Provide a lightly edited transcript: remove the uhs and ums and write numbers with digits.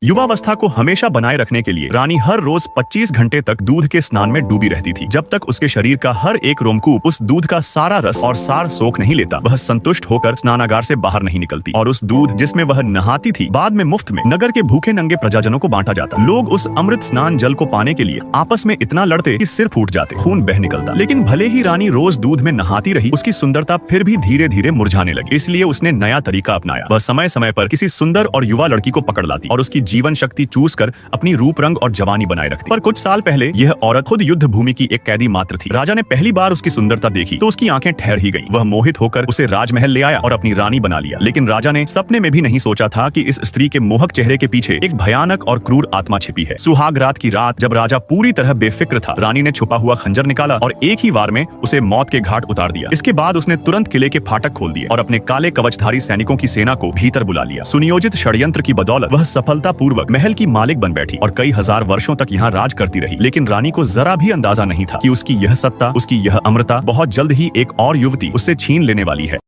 युवावस्था को हमेशा बनाए रखने के लिए रानी हर रोज 25 घंटे तक दूध के स्नान में डूबी रहती थी। जब तक उसके शरीर का हर एक रोमकूप उस दूध का सारा रस और सार सोख नहीं लेता, वह संतुष्ट होकर स्नानागार से बाहर नहीं निकलती। और उस दूध जिसमें वह नहाती थी, बाद में मुफ्त में नगर के भूखे नंगे प्रजाजनों को बांटा जाता। लोग उस अमृत स्नान जल को पाने के लिए आपस में इतना लड़ते कि सिर फूट जाते, खून बह निकलता। लेकिन भले ही रानी रोज दूध में नहाती रही, उसकी सुंदरता फिर भी धीरे धीरे मुरझाने लगी। इसलिए उसने नया तरीका अपनाया। वह समय समय पर किसी सुंदर और युवा लड़की को पकड़ लाती और उसकी जीवन शक्ति कर अपनी रूप रंग और जवानी बनाए रखती। पर कुछ साल पहले यह औरत खुद युद्ध भूमि की एक कैदी मात्र थी। राजा ने पहली बार उसकी सुंदरता देखी तो उसकी आंखें ठहर ही गईं। वह मोहित होकर उसे राजमहल ले आया और अपनी रानी बना लिया। लेकिन राजा ने सपने में भी नहीं सोचा था कि इस स्त्री के मोहक चेहरे के पीछे एक भयानक और क्रूर आत्मा छिपी है। सुहाग रात की रात जब राजा पूरी तरह बेफिक्र था, रानी ने छुपा हुआ खंजर निकाला और एक ही वार में उसे मौत के घाट उतार दिया। इसके बाद उसने तुरंत किले के फाटक खोल दिए और अपने काले कवचधारी सैनिकों की सेना को भीतर बुला लिया। सुनियोजित षड्यंत्र की बदौलत वह सफलतापूर्वक महल की मालिक बन बैठी और कई हजार वर्षों तक यहाँ राज करती रही। लेकिन रानी को जरा भी अंदाजा नहीं था कि उसकी यह सत्ता, उसकी यह अमरता बहुत जल्द ही एक और युवती उससे छीन लेने वाली है।